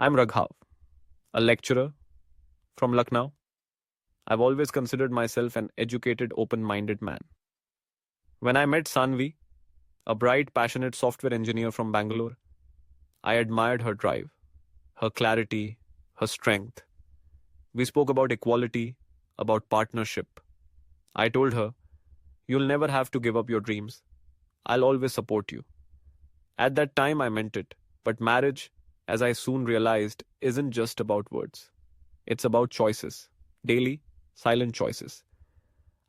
I'm Raghav, a lecturer from Lucknow. I've always considered myself an educated, open minded man. When I met Sanvi, a bright, passionate software engineer from Bangalore, I admired her drive, her clarity, her strength. We spoke about equality, about partnership. I told her, "You'll never have to give up your dreams. I'll always support you." At that time, I meant it. But marriage, as I soon realized, isn't just about words. It's about choices, daily, silent choices.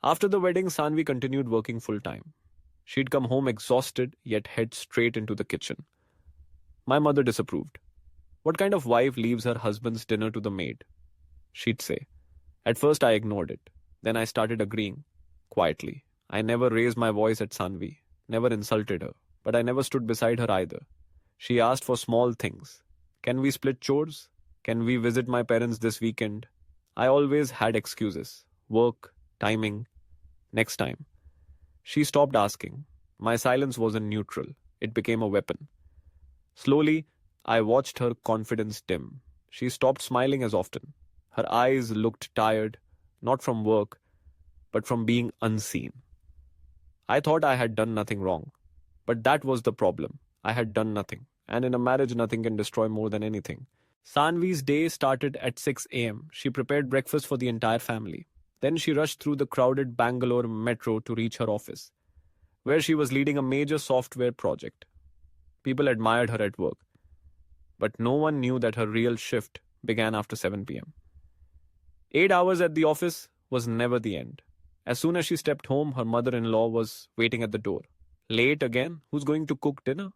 After the wedding, Sanvi continued working full time. She'd come home exhausted, yet head straight into the kitchen. My mother disapproved. "What kind of wife leaves her husband's dinner to the maid?" she'd say. At first, I ignored it. Then I started agreeing, quietly. I never raised my voice at Sanvi, never insulted her, but I never stood beside her either. She asked for small things. "Can we split chores? Can we visit my parents this weekend?" I always had excuses. Work, timing, next time. She stopped asking. My silence wasn't neutral. It became a weapon. Slowly, I watched her confidence dim. She stopped smiling as often. Her eyes looked tired, not from work, but from being unseen. I thought I had done nothing wrong. But that was the problem. I had done nothing. And in a marriage, nothing can destroy more than anything. Sanvi's day started at 6 a.m. She prepared breakfast for the entire family. Then she rushed through the crowded Bangalore metro to reach her office, where she was leading a major software project. People admired her at work, but no one knew that her real shift began after 7 p.m. 8 hours at the office was never the end. As soon as she stepped home, her mother in law was waiting at the door. "Late again? Who's going to cook dinner?"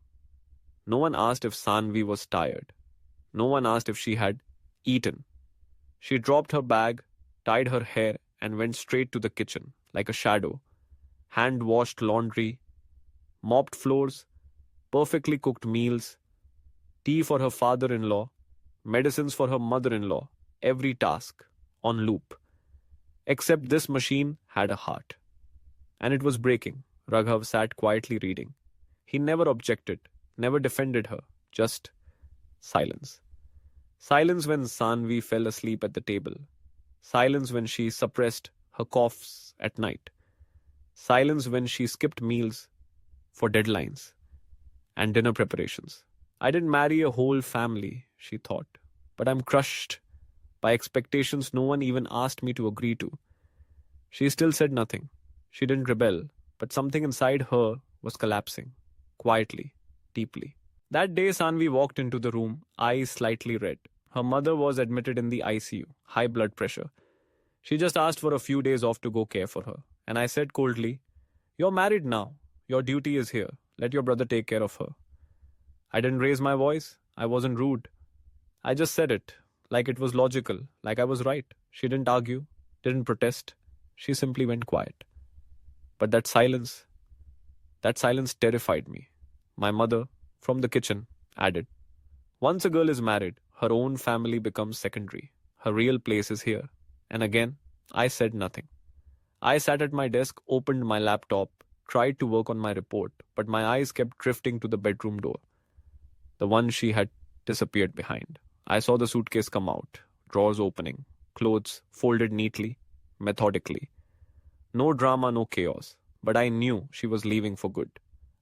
No one asked if Sanvi was tired. No one asked if she had eaten. She dropped her bag, tied her hair, and went straight to the kitchen, like a shadow. Hand washed laundry, mopped floors, perfectly cooked meals, tea for her father in law, medicines for her mother in law, every task, on loop. Except this machine had a heart. And it was breaking. Raghav sat quietly reading. He never objected, never defended her, just silence. Silence when Sanvi fell asleep at the table. Silence when she suppressed her coughs at night. Silence when she skipped meals for deadlines and dinner preparations. "I didn't marry a whole family," she thought, "but I'm crushed by expectations no one even asked me to agree to." She still said nothing. She didn't rebel, but something inside her was collapsing, quietly, deeply. That day, Sanvi walked into the room, eyes slightly red. Her mother was admitted in the ICU, high blood pressure. She just asked for a few days off to go care for her. And I said coldly, "You're married now. Your duty is here. Let your brother take care of her." I didn't raise my voice. I wasn't rude. I just said it, like it was logical, like I was right. She didn't argue, didn't protest. She simply went quiet. But that silence terrified me. My mother, from the kitchen, added, "Once a girl is married, her own family becomes secondary. Her real place is here." And again, I said nothing. I sat at my desk, opened my laptop, tried to work on my report, but my eyes kept drifting to the bedroom door, the one she had disappeared behind. I saw the suitcase come out, drawers opening, clothes folded neatly, methodically. No drama, no chaos. But I knew she was leaving for good.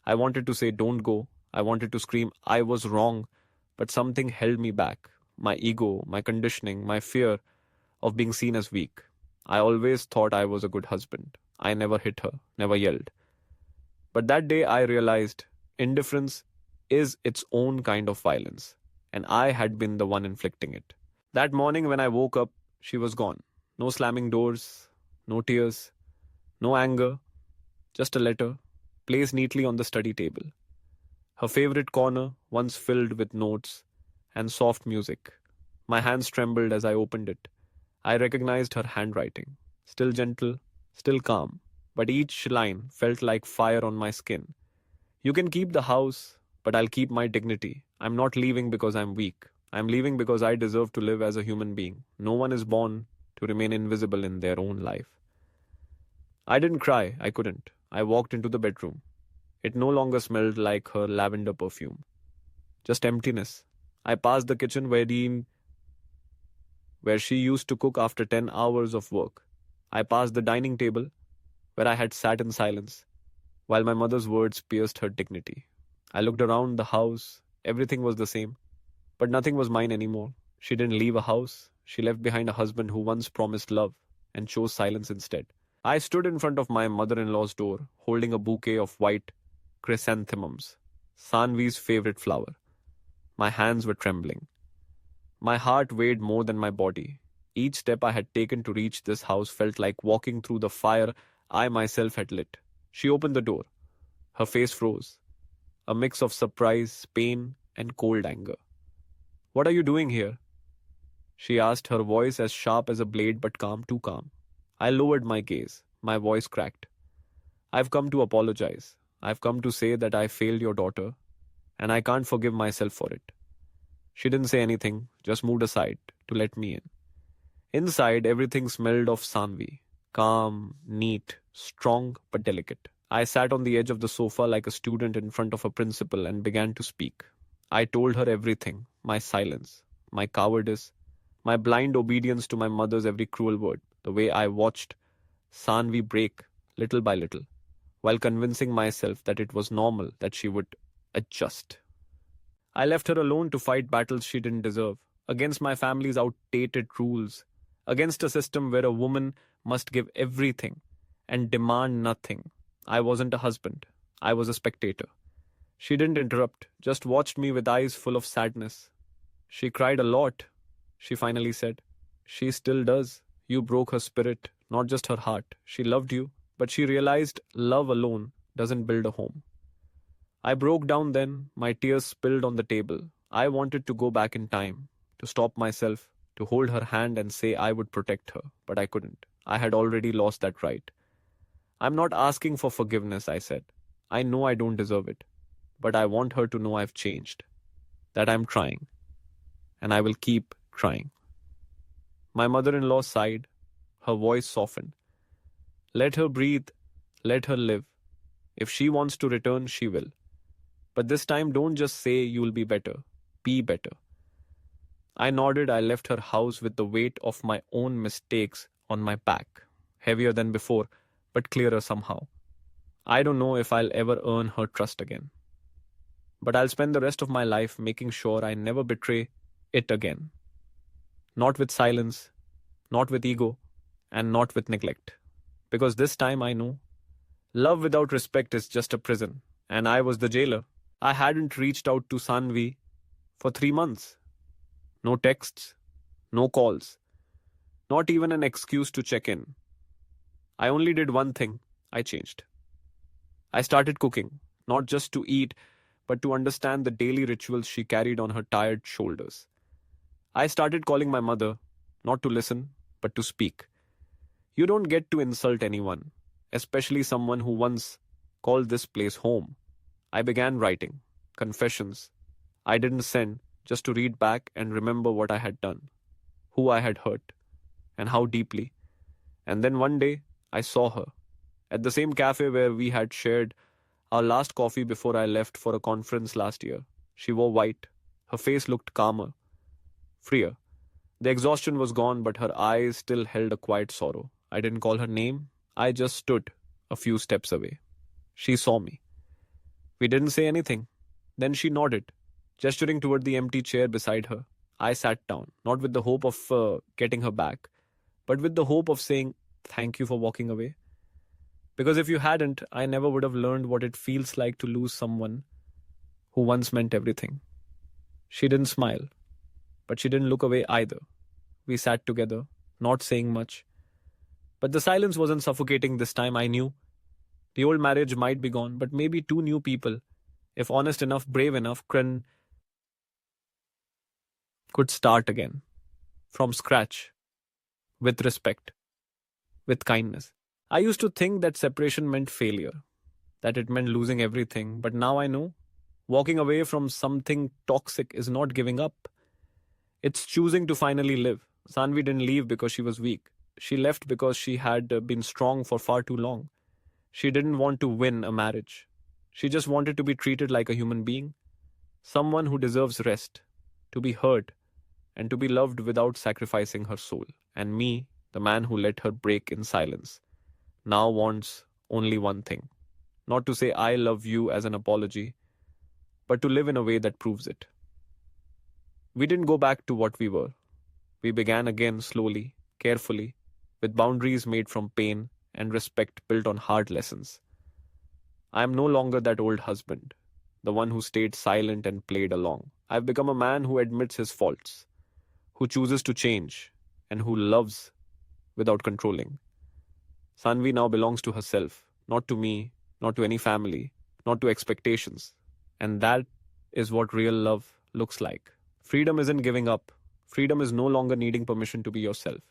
I wanted to say, "Don't go." I wanted to scream, "I was wrong." But something held me back. My ego, my conditioning, my fear of being seen as weak. I always thought I was a good husband. I never hit her, never yelled. But that day I realized indifference is its own kind of violence, and I had been the one inflicting it. That morning when I woke up, she was gone. No slamming doors, no tears, no anger, just a letter, placed neatly on the study table. Her favorite corner, once filled with notes and soft music. My hands trembled as I opened it. I recognized her handwriting, still gentle, still calm, but each line felt like fire on my skin. "You can keep the house, but I'll keep my dignity. I'm not leaving because I'm weak. I'm leaving because I deserve to live as a human being. No one is born to remain invisible in their own life." I didn't cry, I couldn't. I walked into the bedroom. It no longer smelled like her lavender perfume. Just emptiness. I passed the kitchen where she used to cook after 10 hours of work. I passed the dining table where I had sat in silence while my mother's words pierced her dignity. I looked around the house. Everything was the same, but nothing was mine anymore. She didn't leave a house. She left behind a husband who once promised love and chose silence instead. I stood in front of my mother in law's door, holding a bouquet of white chrysanthemums, Sanvi's favorite flower. My hands were trembling. My heart weighed more than my body. Each step I had taken to reach this house felt like walking through the fire I myself had lit. She opened the door. Her face froze, a mix of surprise, pain, and cold anger. "What are you doing here?" she asked, her voice as sharp as a blade but calm, too calm. I lowered my gaze. My voice cracked. "I've come to apologize. I've come to say that I failed your daughter, and I can't forgive myself for it." She didn't say anything, just moved aside to let me in. Inside, everything smelled of Sanvi. Calm, neat, strong, but delicate. I sat on the edge of the sofa like a student in front of a principal and began to speak. I told her everything, my silence, my cowardice, my blind obedience to my mother's every cruel word, the way I watched Sanvi break little by little, while convincing myself that it was normal that she would adjust. I left her alone to fight battles she didn't deserve, against my family's outdated rules, against a system where a woman must give everything and demand nothing. I wasn't a husband. I was a spectator. She didn't interrupt, just watched me with eyes full of sadness. "She cried a lot," she finally said. "She still does. You broke her spirit, not just her heart. She loved you, but she realized love alone doesn't build a home." I broke down then, my tears spilled on the table. I wanted to go back in time, to stop myself, to hold her hand and say I would protect her, but I couldn't. I had already lost that right. "I'm not asking for forgiveness," I said. "I know I don't deserve it, but I want her to know I've changed, that I'm trying, and I will keep trying." My mother-in-law sighed. Her voice softened. "Let her breathe. Let her live. If she wants to return, she will. But this time, don't just say you'll be better. Be better." I nodded. I left her house with the weight of my own mistakes on my back, heavier than before, but clearer somehow. I don't know if I'll ever earn her trust again, but I'll spend the rest of my life making sure I never betray it again. Not with silence, not with ego, and not with neglect. Because this time I know love without respect is just a prison, and I was the jailer. I hadn't reached out to Sanvi for 3 months. No texts, no calls, not even an excuse to check in. I only did one thing. I changed. I started cooking, not just to eat, but to understand the daily rituals she carried on her tired shoulders. I started calling my mother, not to listen, but to speak. You don't get to insult anyone, especially someone who once called this place home. I began writing confessions. I didn't send, just to read back and remember what I had done, who I had hurt, and how deeply. And then one day, I saw her at the same cafe where we had shared our last coffee before I left for a conference last year. She wore white. Her face looked calmer, freer. The exhaustion was gone, but her eyes still held a quiet sorrow. I didn't call her name. I just stood a few steps away. She saw me. We didn't say anything. Then she nodded, gesturing toward the empty chair beside her. I sat down, not with the hope of getting her back, but with the hope of saying, "Thank you for walking away." Because if you hadn't, I never would have learned what it feels like to lose someone who once meant everything. She didn't smile, but she didn't look away either. We sat together, not saying much. But the silence wasn't suffocating this time. I knew the old marriage might be gone, but maybe two new people, if honest enough, brave enough, could start again. From scratch. With respect. With kindness. I used to think that separation meant failure, that it meant losing everything, but now I know walking away from something toxic is not giving up. It's choosing to finally live. Sanvi didn't leave because she was weak. She left because she had been strong for far too long. She didn't want to win a marriage. She just wanted to be treated like a human being, someone who deserves rest, to be hurt, and to be loved without sacrificing her soul. And me, the man who let her break in silence, now wants only one thing: not to say I love you as an apology, but to live in a way that proves it. We didn't go back to what we were. We began again slowly, carefully, with boundaries made from pain and respect built on hard lessons. I am no longer that old husband, the one who stayed silent and played along. I've become a man who admits his faults, who chooses to change, and who loves without controlling. Sanvi now belongs to herself, not to me, not to any family, not to expectations. And that is what real love looks like. Freedom isn't giving up. Freedom is no longer needing permission to be yourself.